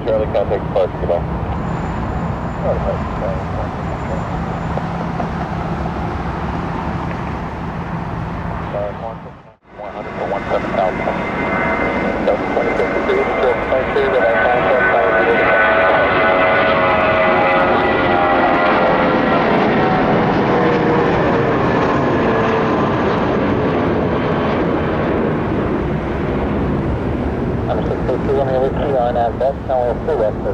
Charlie, contact departure, goodbye. That's now full up for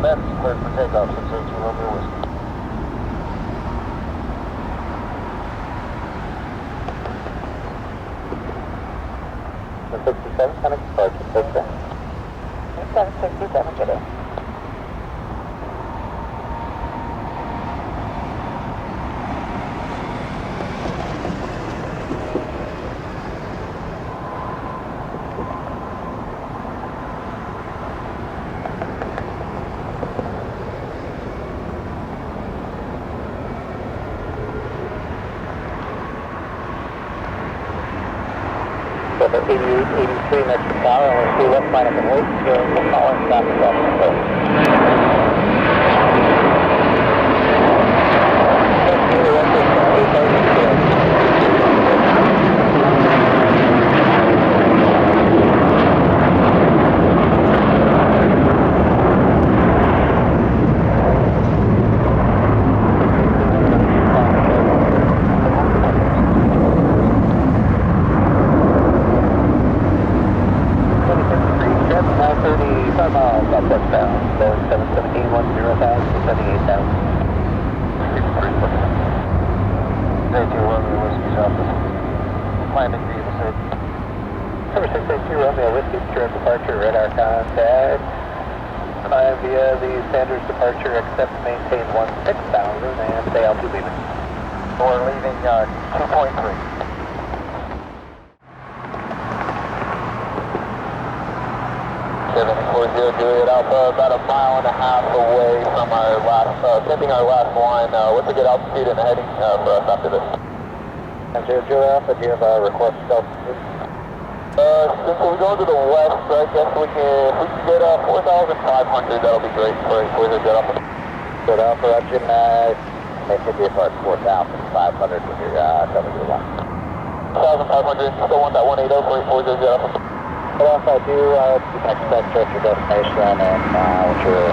that's clear for takeoff, 682 Romeo Whiskey. The 67, Sonic departure, take that. 767 today. So the 8883 next to power, and we'll see left line up and wait, so we'll call and stop and via the Sanders departure, accept, maintain 16,000 and stay altitude leaving. We're leaving 2.3. 740 Juliet Alpha, about a mile and a half away from our last, tipping our last line. What's a good altitude and heading for us after this? 0 Juliet Alpha, do you have a request altitude? Since we're going to the west, I guess if we can get 4,500, that'll be great for the Jet Alpha. Jet Alpha, Roger, make it be about 4,500 with your cover to the left. 4,500, still want that 180 for Jet Alpha. Jet Alpha, I do expect your destination and what you're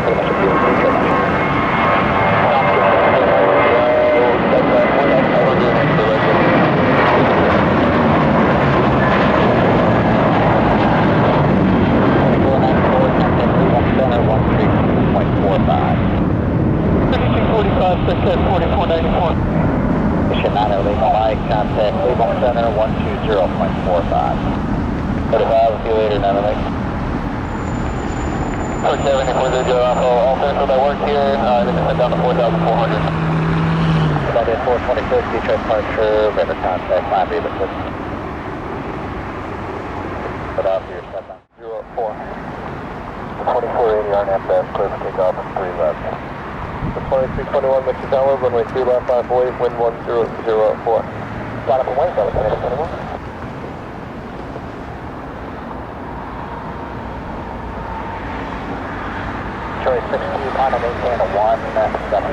pretty much appealing to your mission. Contact Cleveland Center 120.45. But if I have a few later, none of it. Quick 70 for the Jet Alpha, all finished with that work here, then it's down to 4,400. That is 426, Detroit departure, better contact, climb Beaver 6. Put off your step down. 04. 2480 RNFS, clear for takeoff and 3 left. The 2321 Mixer downward, runway 3 left, 5 away, wind 1004. Got up and wait, that was 21. Detroit 16, on to maintain a 170,000.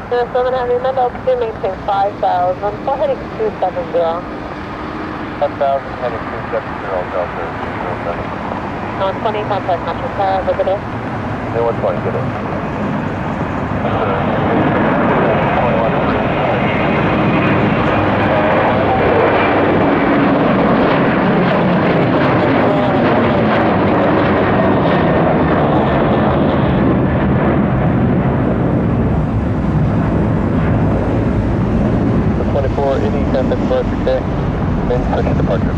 Yes, 7 Heavy, Mend altitude, maintain 5,000, so heading 270. 10,000, heading 270, Delta 120, contact Metro Car, visit it. 120, get it. The 2480 contact departure, okay. Then push departure.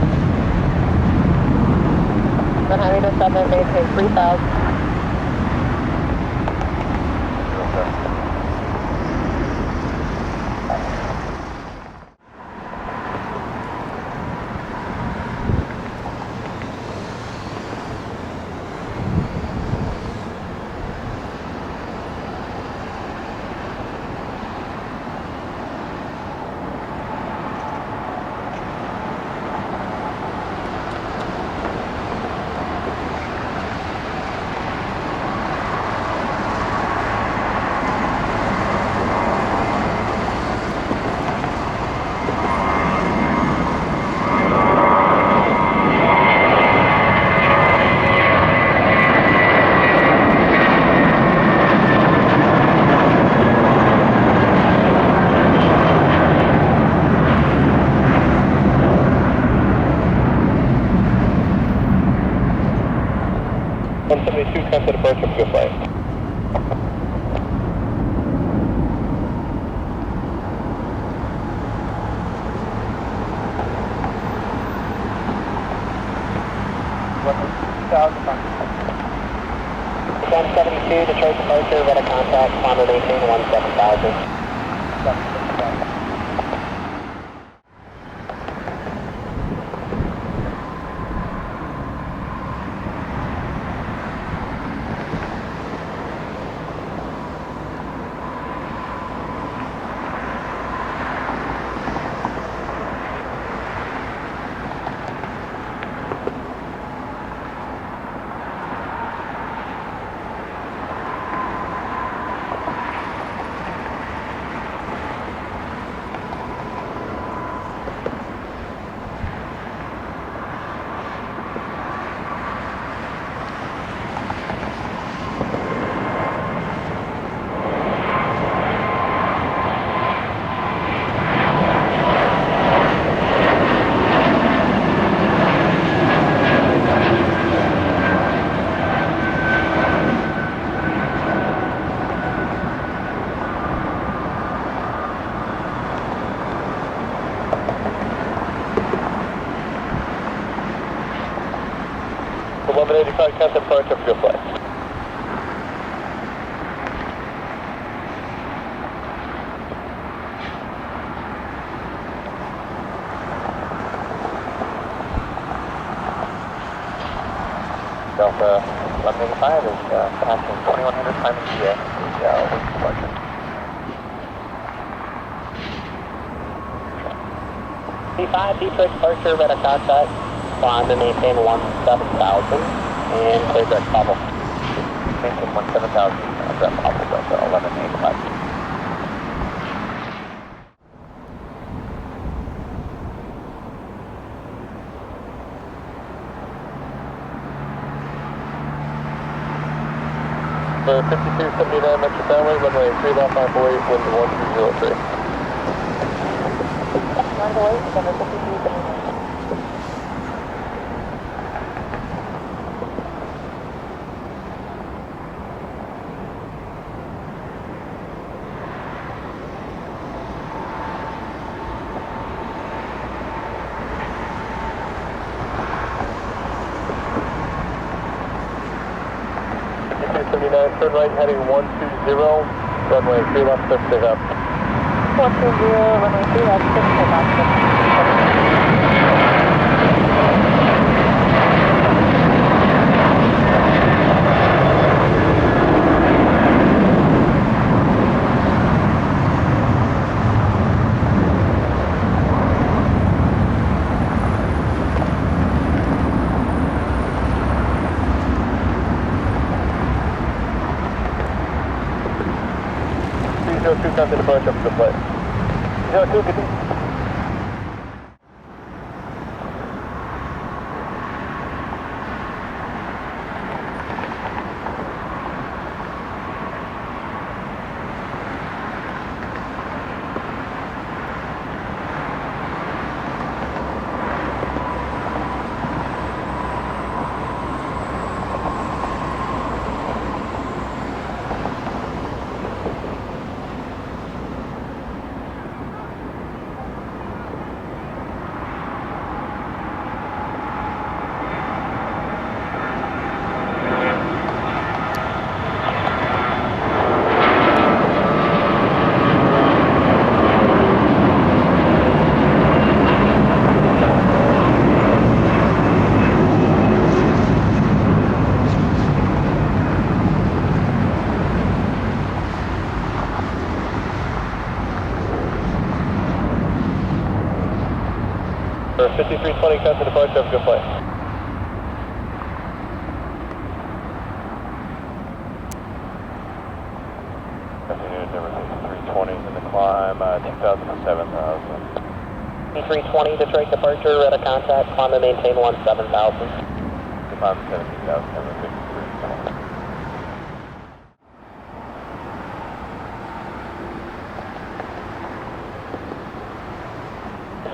Then having a 7, maintain 3,000. contact departure, good flight. Descent 72, Detroit departure, red contact, climb and maintain 17,000. Contact departure, good flight. Delta 1185 is passing 2100 time in GA, with departure. D5, Detroit departure, red contact, climb and maintain 17,000. And clear direct Pablo. Maintain 17,000, direct Pablo, Delta 1185. For 5279 Metro Tower, runway 3 left 548, wind 1203. Runway 5279. Turn right heading 120, runway 3 left, 6 take up. 120, runway 3 left, 6 take off. Contact departure, good flight. 02, good day. For 5320, contact departure, have a good flight. Continued number 5320 in the climb, 2,000 to 7,000. 5320, Detroit departure, red contact, climb and maintain 17,000. Climb 17,000, number 5320.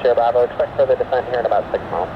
Sierra Bravo, expect further descent here in about 6 miles.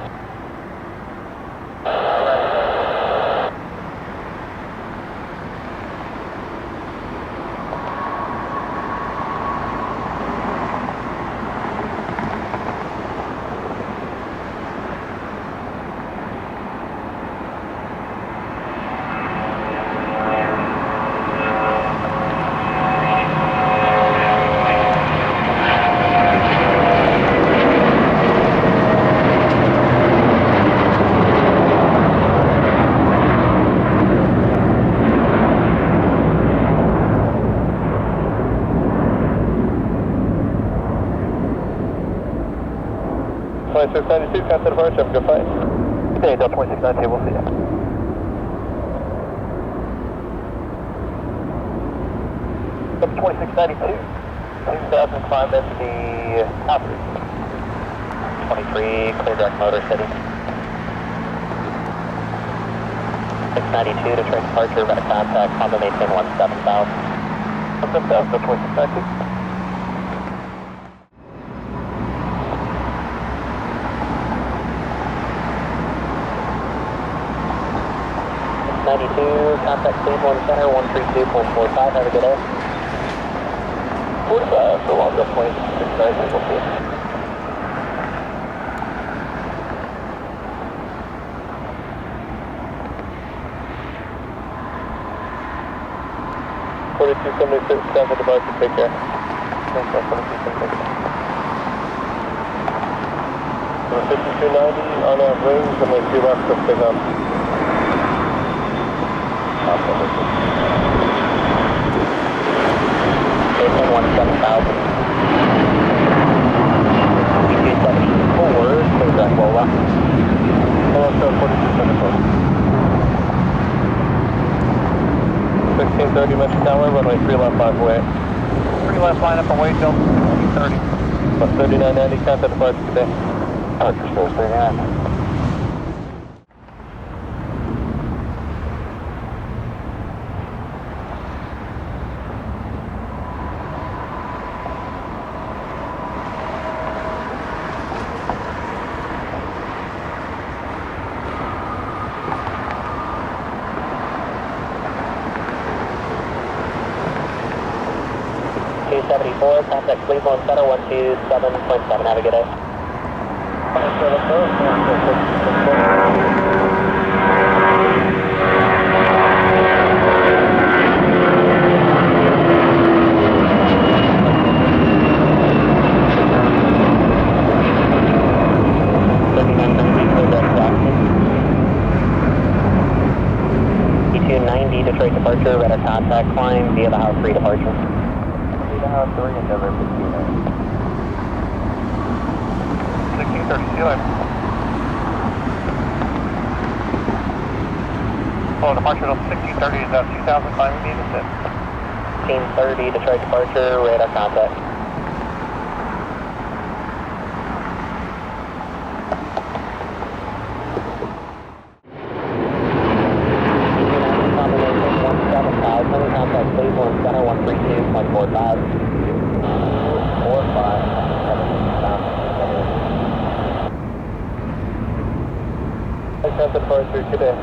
2692, contact departure, have a good flight. Good day, Delta 2692, we'll see you. Delta 2692, 2005 MD-83. 23, clear direct motor city. 692, Detroit departure, red contact, Honda maintain 17,000. 17,000, Delta 2692. 92, contact Cleveland Center, 132.45, have a good day. 45, so long, Delta 2692, we'll see you. Contact departure, take care. Thanks, 4276. 5290 on our wings, and we see left to pick up. Maintain 17,000. 274, clear direct roll up. Hello, sir, 4274. 1630 Metro Tower, runway 3 left 5 away. 3 left line up away, Delta 1630. About 3990, contact departure today. Departure shows 39. Contact Cleveland Center, 127.7. Have a good day. 290 Detroit departure, radar contact, climb via the House 3 departure. House 3 and Denver 1630, see you later. Oh, departure of 1630 is 2000, climbing me, that's it. 1630 Detroit departure, radar contact. Contact Cleveland Center, 132.45. 45. Contact departure today.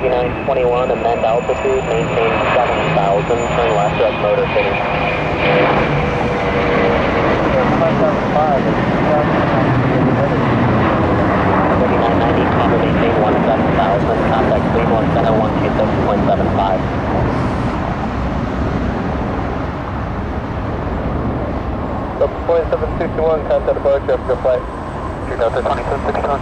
3921, amend altitude, maintain 7,000, turn left direct motor city. 3990, comma maintain 17,000, contact Cleveland Center 126.75. Delta 2761, contact departure after flight. Delta 2761.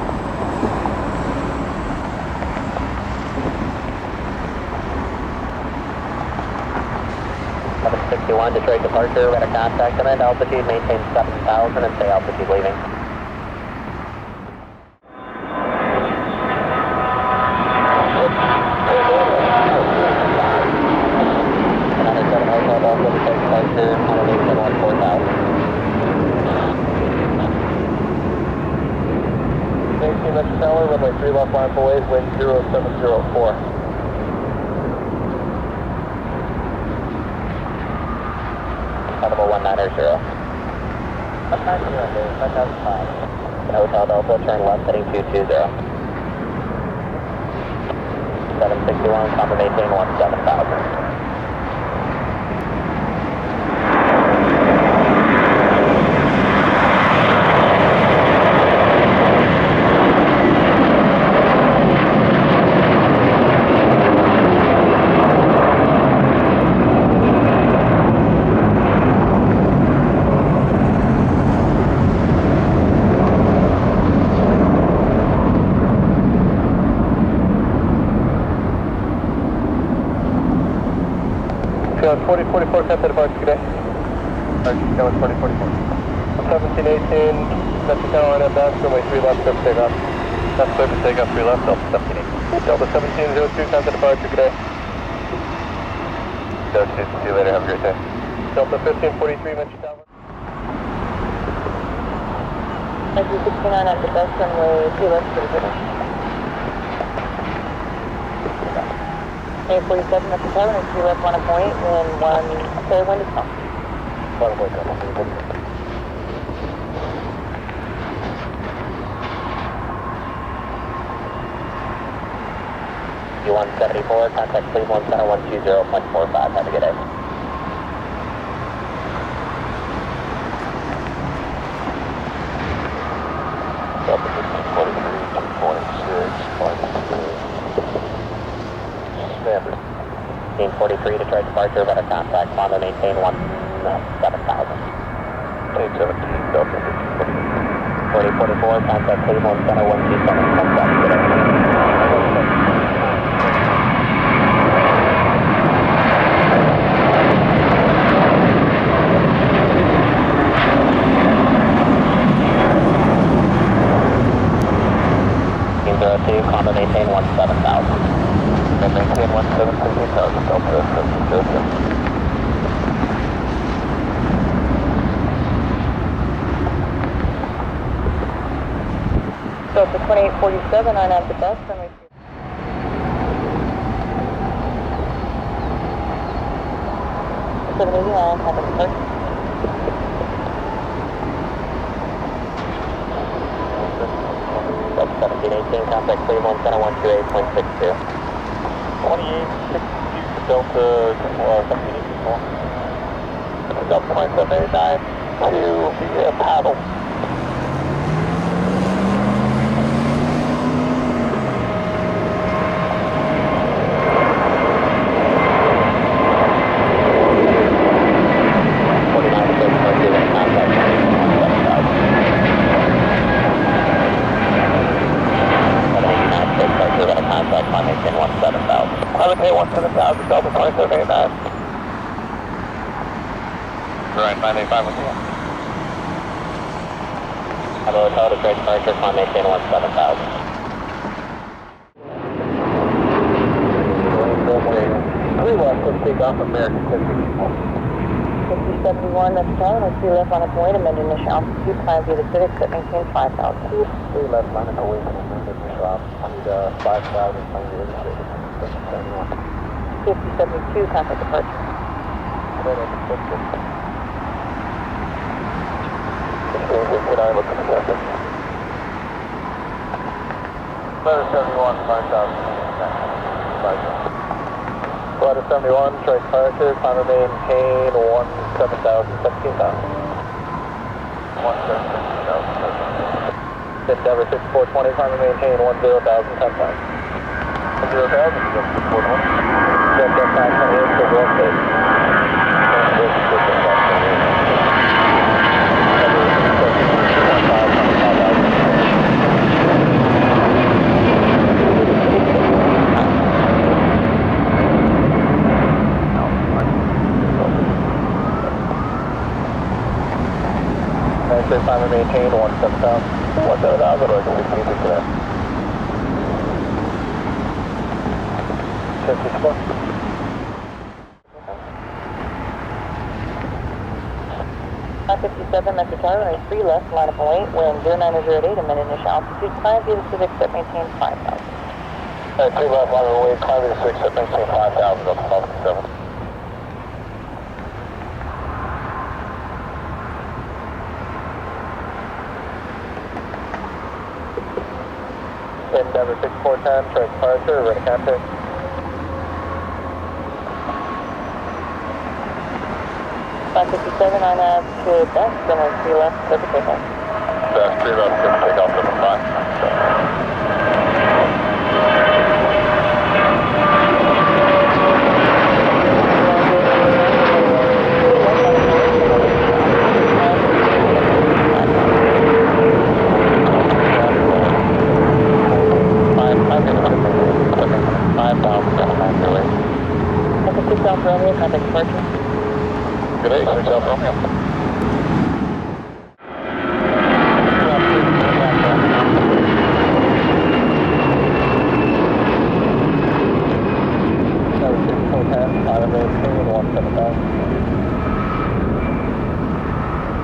761 Detroit departure, radar contact, amend altitude, maintain 7,000 and stay altitude leaving. Tower, runway 3 left line away, wind 0704. Audible 190. 190, 5005. Hotel Delta, turn left heading 220. 761, comma maintain 17,000. Chicago 4044, contact departure, good day. Chicago 4044. 1718, Metro Carolina, dash, runway 3 left, clear for takeoff. That's clear for takeoff, 3 left, Delta 1718. Delta 1702, contact departure, good day. Delta, see you later, have a great day. Delta 1543, Metro Tower. MD-69 at the best runway 3 left for the finish. 847 at the tower, and 3 left, 1 point, and 1 fair wind is off. 1 point, come. U-174, contact Cleveland Center 120.45, have a good day. Delta 1543, 246, standard. 1543, Detroit departure, better contact, climb and maintain 17,000. 817, Delta 1543. 4044, contact Cleveland Center 127.7, good day. Climb and maintain 17,000. And maintain 17,000, Delta 1507. Delta 2847, on at the best runway 3. Have a start. Delta 1718, contact Cleveland Center 128.62. 2862, Delta 1718. Delta 2789 to the paddle. I would pay 17,000, Delta 2789. Right, 985 with you. Hello, Hotel, Detroit departure, climb maintain 17,000. Three left, let's take off American 5071, that's tower, and 3 left, 1 point, amend initial altitude, climb via the Civic, set maintain 5,000. 3 left, line and away from the initial altitude, 5,000, climb via the Civic. 5072, contact departure. Letter 71, 5,000. Letter 71, Detroit departure, climb and maintain 17,000, 17,000. 17,000. Endeavor 6420, climb and maintain 10,000, 10,000. 10,000, just 420. Jet 528 for West State. Climb and maintain 17,000. 17,000 or 16 for that. 54. 557, Metro Tower, runway 3 left, line up and wait, wind 0908, amend initial altitude, climb via the Civic, set maintain 5,000. 3 left, line and wait, climb via the Civic, set maintain 5,000, Delta 557. Endeavor 6410, track departure, ready contact. 557, on to best, runway 3 left, clear for takeoff. Best 3 left, clear for takeoff, number 5. 6 Alpha Romeo, contact departure. Good day, 6 Alpha Romeo.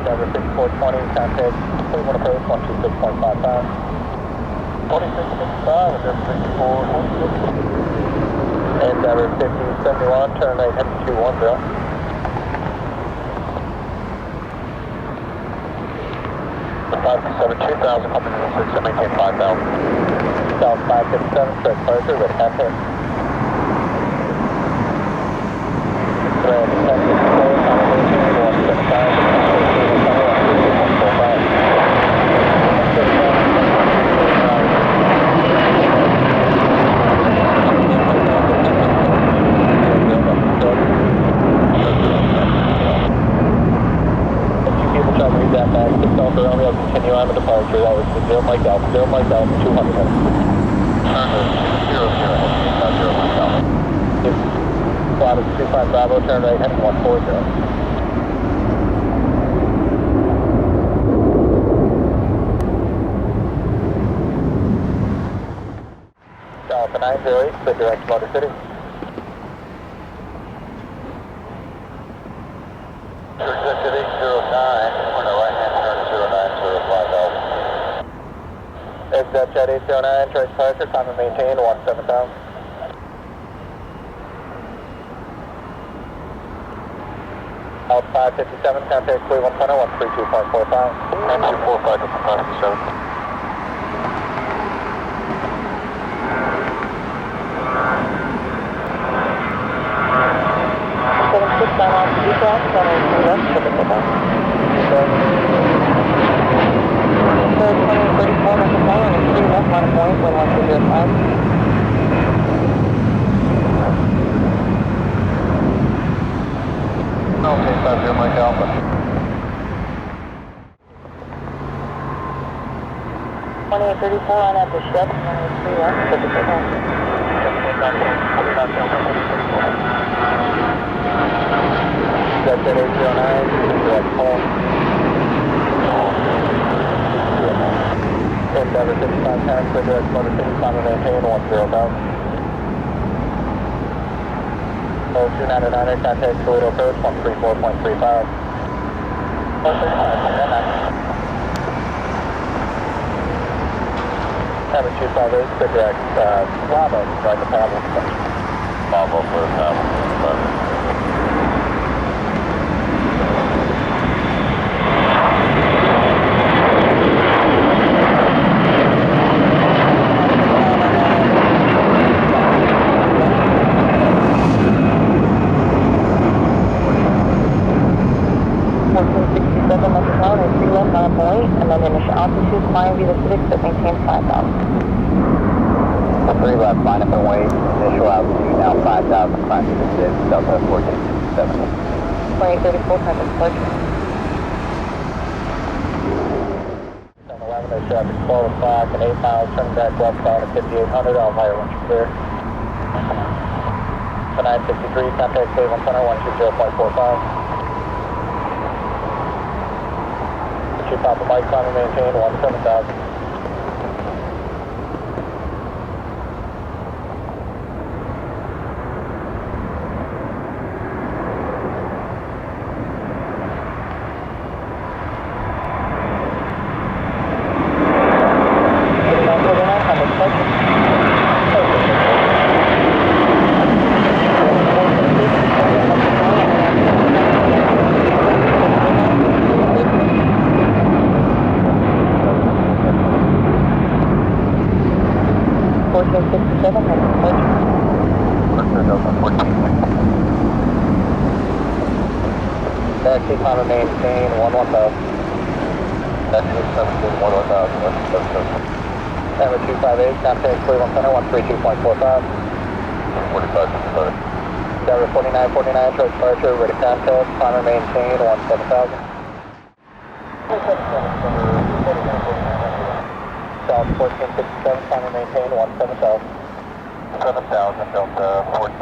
Number 6420, contact Cleveland approach 126.55. 4665, and number 64. And number 5071, turn right heading 210. The 557 2000, coming in 6, and maintain 5000. South 557, straight departure, ready contact. Red 1064, coming in 175. Continue on the departure. That was the 0 Mike Alpha, 200. Turn 0 0 Mike Alpha. Flight is 25 Bravo, turn right heading 140. Alpha 908, clear direct to Motor City. Executive 809, on the right hand turn 0905 Alpha. Exit Jet 809, trace departure, climb and maintain 17000. Out 557, contact Cleveland Center 132.45. 9245 to 557. Okay, 50 Mike Alpha. 2834 on at the ship, 183 left, Pacific Home. Jet 809, direct home. Endeavor 55 times, clear direct Motor City, climb and maintain 100,000. 299er, contact Toledo approach 134.35. 135, Cabin 258, clear direct Bravo, right to paddle. Bravo for the paddle. 1467 left the town and 3 left on a point, and then initial altitude, climb via the Civic that maintains 5,000. 3 left, line up and wait, initial altitude now 5,000, climb to the 6, Delta 1467. 2834, contact departure. 11, there's traffic 12 o'clock and 8 miles, turning back westbound at 5800, I'll hire once you're clear. So 963, contact Cleveland Center 120.45. Papa Mike, climb and maintain 17000. Taxi, climb and maintain 11000. Taxi 17 11000. Number 258, contact Cleveland Center 132.45. 45. Number 4949, trace departure, ready contact, climb and maintain 17000. South 1467, climb and maintain 17000. 7000, Delta 14.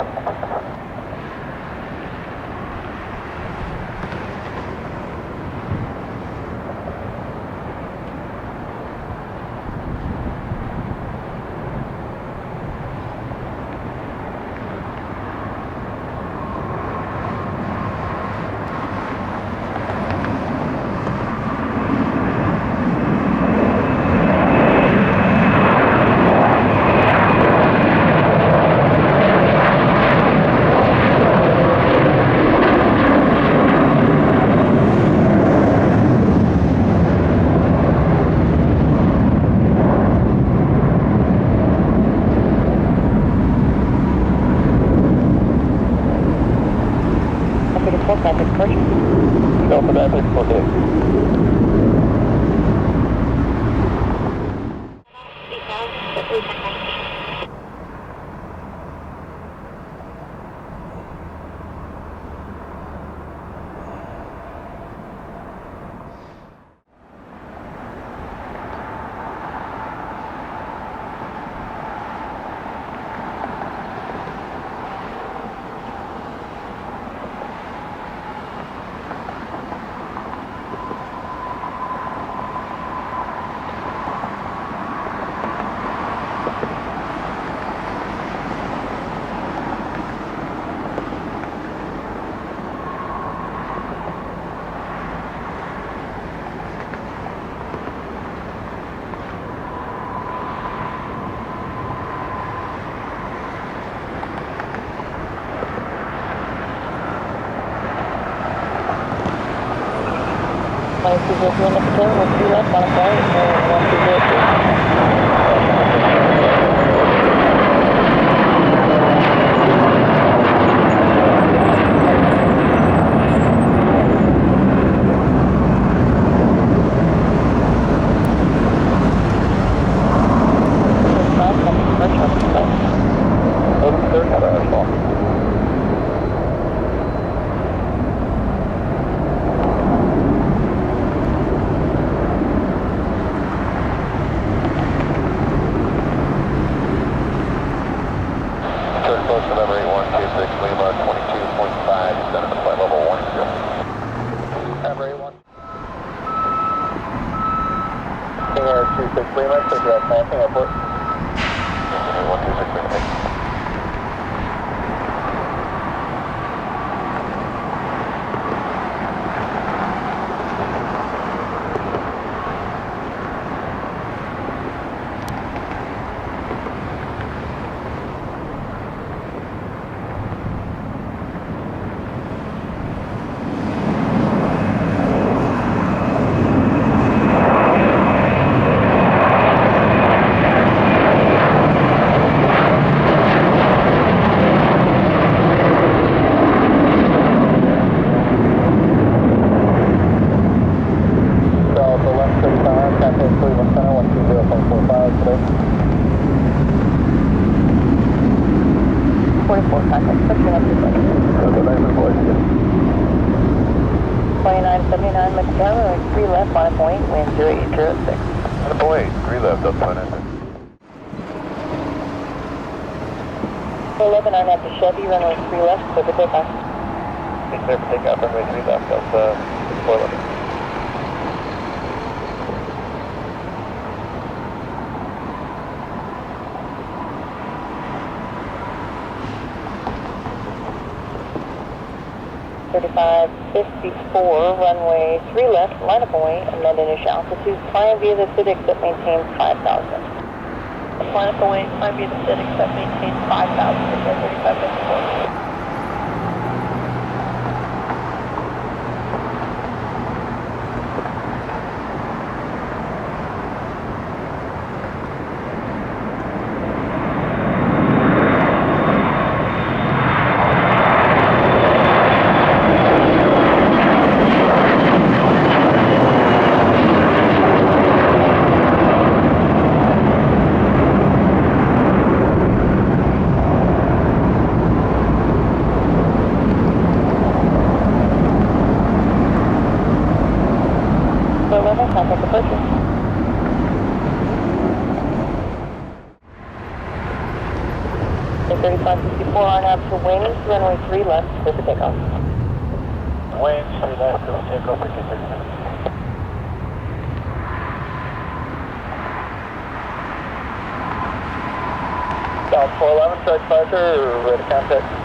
34, contact departure. Delta 934K. Flying 203 in the platoon with 3 left on a point and 263 Lima, take that passing airport. 1263, thank you. Chevy, runway 3 left, clear for takeoff. Clear for takeoff, runway 3 left, Delta 411. runway 3 left, line up away, amend initial altitude, flying via the Civic that maintains 5,000. Line up away, flying via the Civic that maintains 5,000, 3554. Contact departure. Okay, 3554 on out to wings, runway 3 left, clear for takeoff. Wings 3 left, clear for takeoff, for 30 minutes. Down 411, start departure, ready to contact.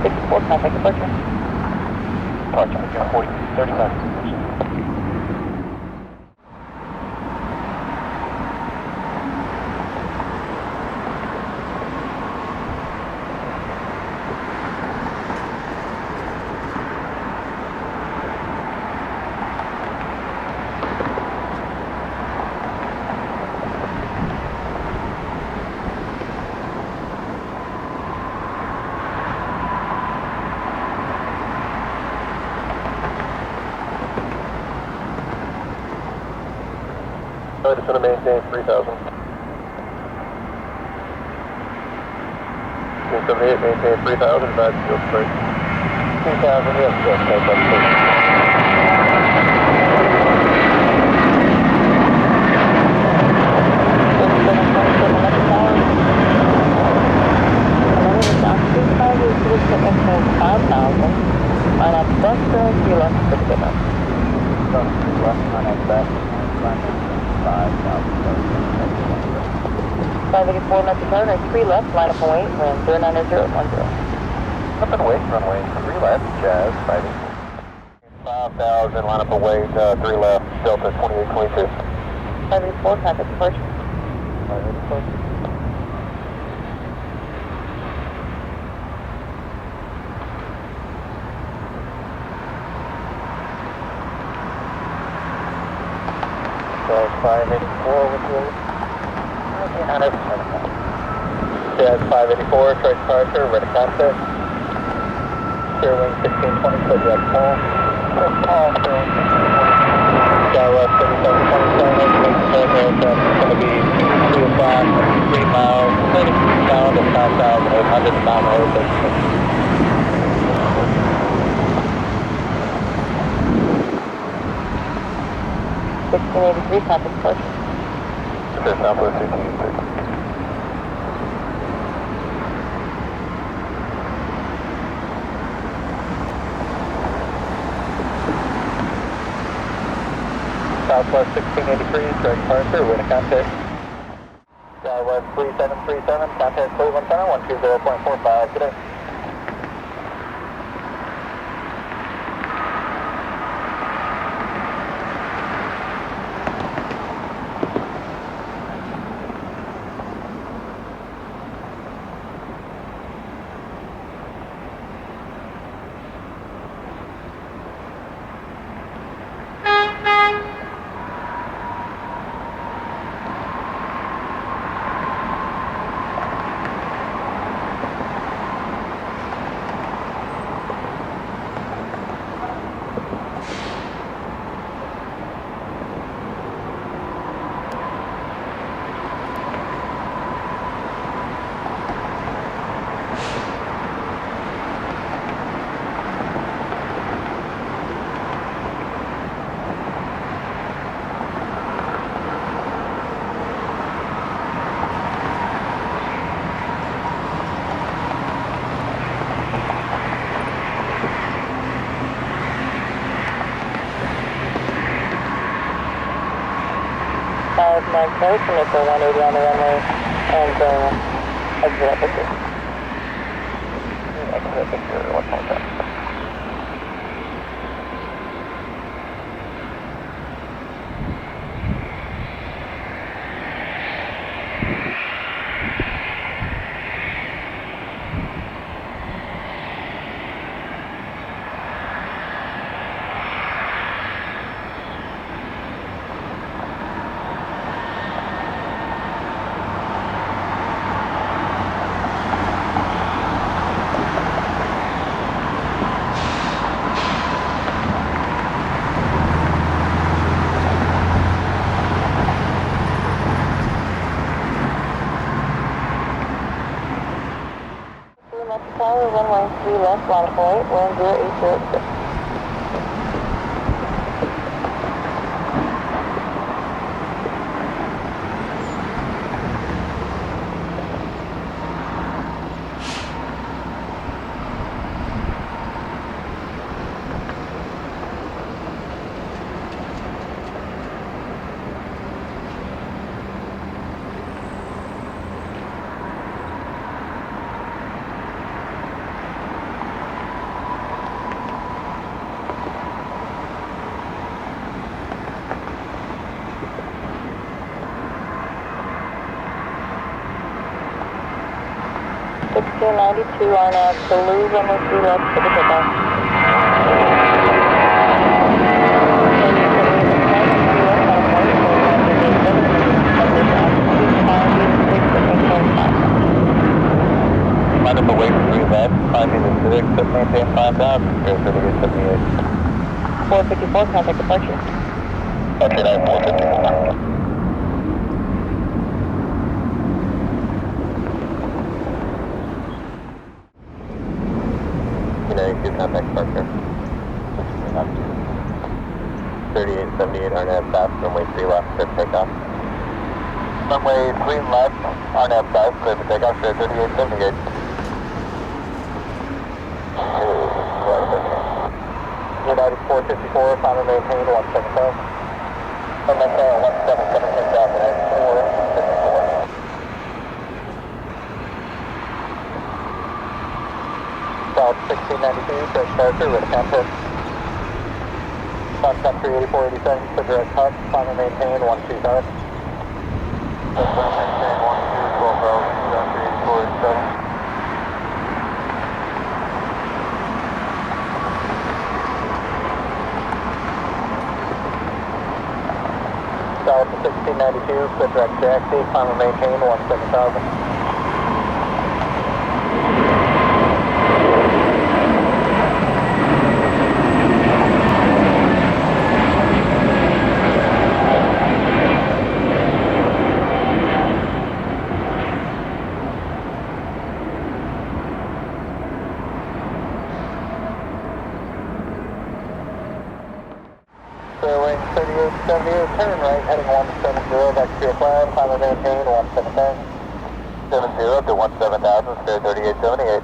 554, contact departure. Departure, 40, 35. I just want to maintain 3,000. 278, maintain 3,000, advise field straight. 3,000, yes, take that, please. Line up bus turn, 3 left, 6 left. Bus 3 left, line up back. 584 left to turn, or 3 left, line up and wait, wind 09010. Up and wait, runway 3 left, Jazz, 5,000, line up and wait, 3 left, Delta 2822. 584, contact departure. 584. Jazz 584 with you. Jazz 584, straight departure, ready contact. Steer wing 1620, clear jet call. SkyWest 3727, aircraft is going to be 2 o'clock, 3 miles, 30 down to 5,800 down the road. 1683, contact departure. Okay, Southwest 1886. Southwest 1683, straight departure, wind contact. SkyWest 3737, contact Cleveland Center, 120.45 today. Commit for 180 on the runway and exit at Victor. Exit at Victor, 1 more time. Runway 3 left, line up and wait, wind 0806. 1692 RNAV, blue runway 3 left for the takeoff. Line up away from 3 left, climbing the Civic, but maintain 5,000, 3878. 454, contact departure. Okay, 454. United 2, contact departure. 3878 RNAV south, runway 3 left, clear for takeoff. Runway 3 left, RNAV south, clear for takeoff, 3878. United 454, climb and maintain 175. Maintain 177, 454. South 1692, fresh departure, ready contact. Foxtrot 38487, for direct hut, climb and maintain 125. Maintain 112, 38487. South 1692, clear direct taxi, climb and maintain 17,000. Wing 3878, turn right, heading 170, back to your flag, climb and maintain 17,000. 70 to 17,000, spare 3878.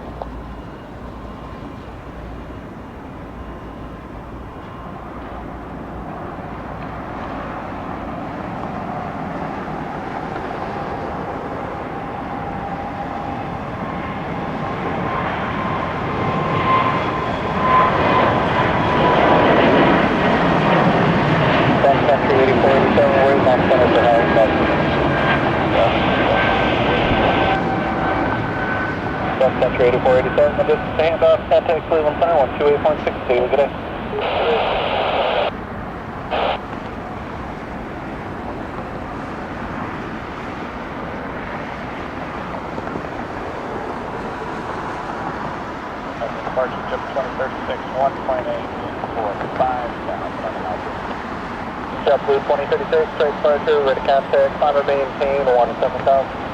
Country 8487, just stand off, contact Cleveland Center 128.62, good day. Departure Jip 2036, 1.8 for 5,000. JetBlue 2036, straight departure, ready contact, climb and maintain 17,000.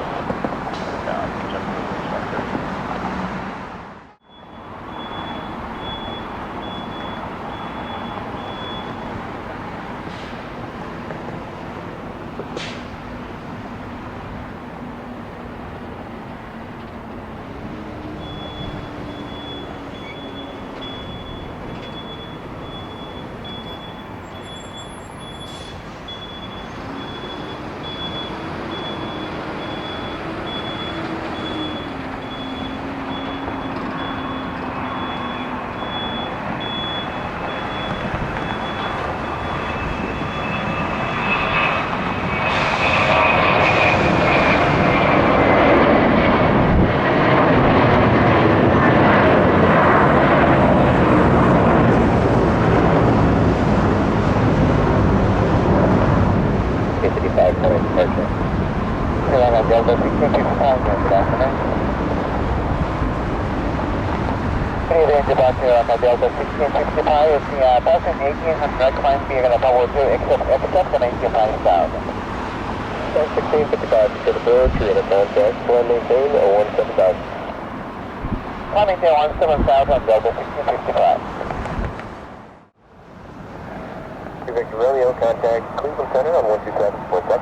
Delta 1665, good afternoon. Please range about here on the Delta 1665, it's the 1,800 climb speed and Apollo 2, except the 95,000. 1655, to the bird, 3 and a contact, climb maintain 17,000. Climb maintain 17,000 on Delta 1665. Victor Romeo, contact Cleveland Center on 127.7.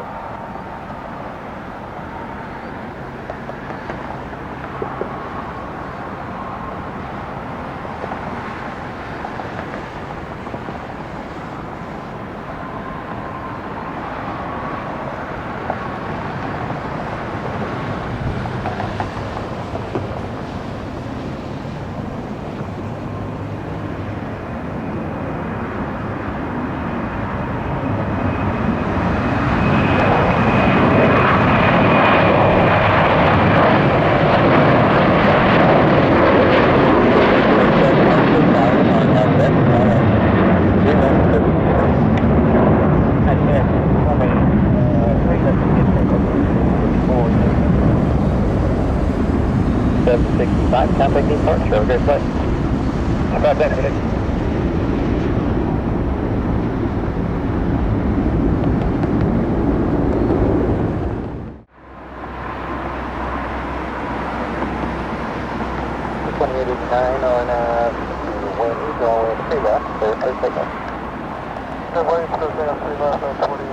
765, contact departure. Have a great flight. How about that, Phoenix? On wind, going 3 left, so let's take off. The wind goes down 3 left on 40.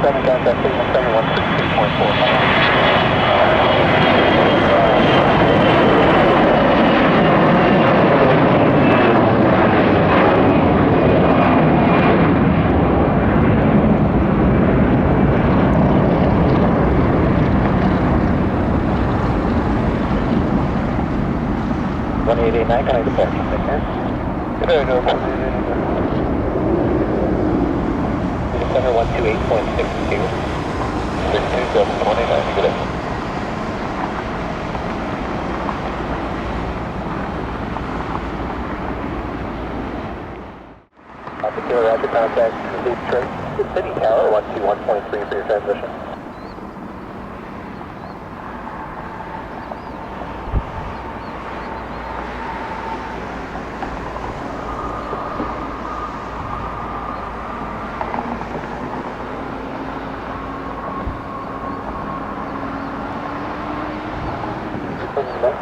Contact 3172.4. Can I depart? There you go. Center 128.62. 62729, good day. Secure Roger, contact Lead Straight, City Tower 121.3 for your transmission.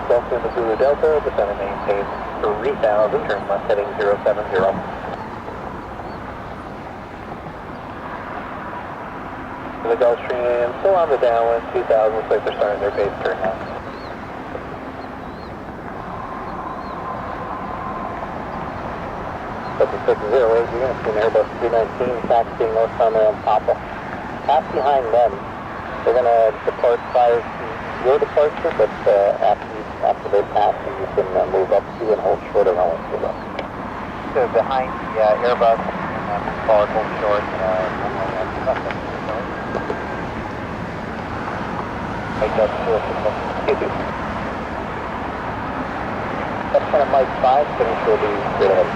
Delta Missouri Delta, descending maintain 3000, turn left heading 070. The Gulfstream still on the downwind, 2000, looks like they're starting their base turn now. Delta 608, you're going to see an Airbus A330-200 taxiing northbound there on Papa. Pass behind them. They're going to depart prior to your departure, but after they pass, you can move up to and hold short and only to them. So behind the Airbus, hold short, that's kind of Mike 5, finish will be straight ahead.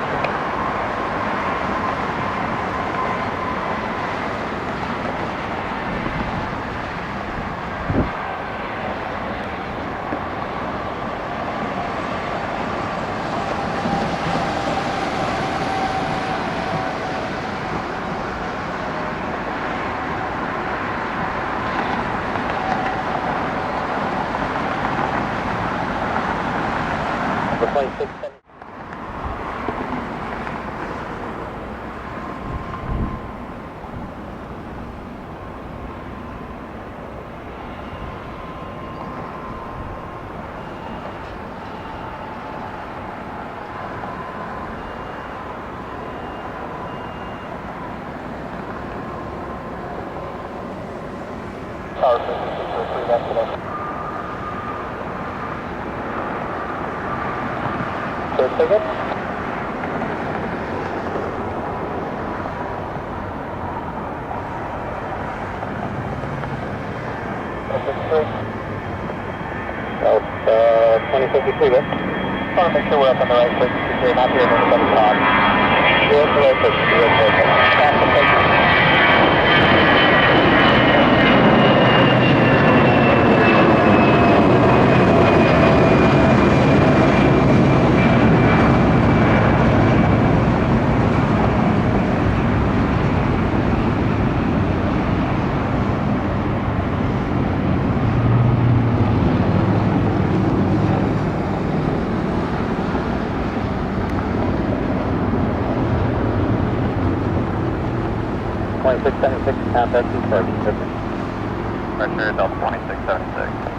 Tower 5603, left today. Third ticket. That's 2053, good. Just want to make sure we're up on the right frequency here, not hearing anybody talk. You're at the right frequency, you're at the right frequency. Contact departure. Pressure Delta 2676.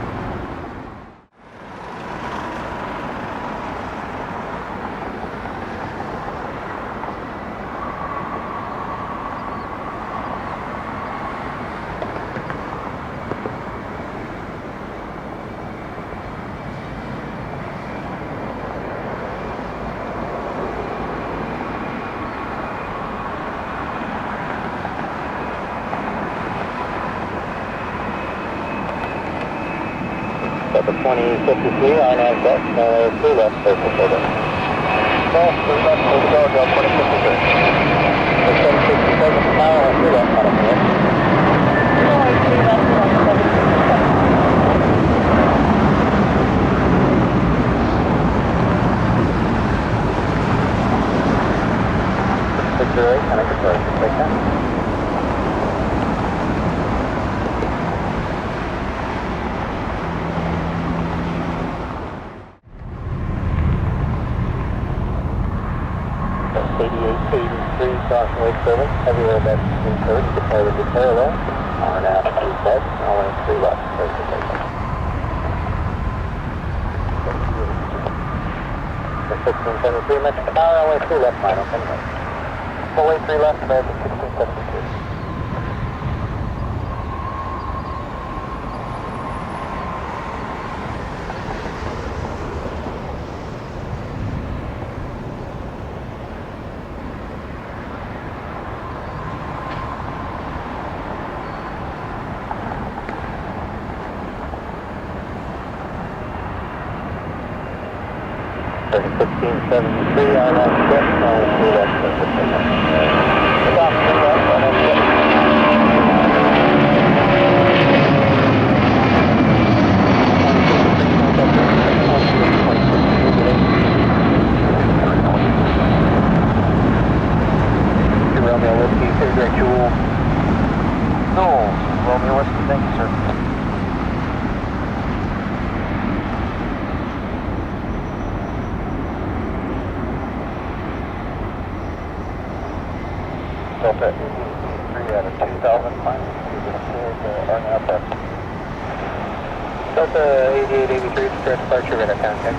Delta 2053, RNAV set, runway 3 left, clear for takeoff. Well, 3 left, hold the go, Delta 2053. 767 mile, 3 left, final command. Runway 3 left, 1767. 608, connect approach, take that. Crossing Lake Service, heavy Airbus A330, deploy with your parallel, RNAV 2 set, runway 3 left, clear for takeoff. 1673, Mexico Tower, runway 3 left, final, 10 minutes. Runway 3 left, American 1672. American 1673, RNAV set, runway 3 left, clear for takeoff. Stop, 3 left, RNAV set. Romeo Whiskey, Cigarette Jewel. No, Romeo Whiskey, thank you, sir. Delta 3 out of 2000, final. You're going to clear the RNAV. Delta 8883, direct departure, radar contact.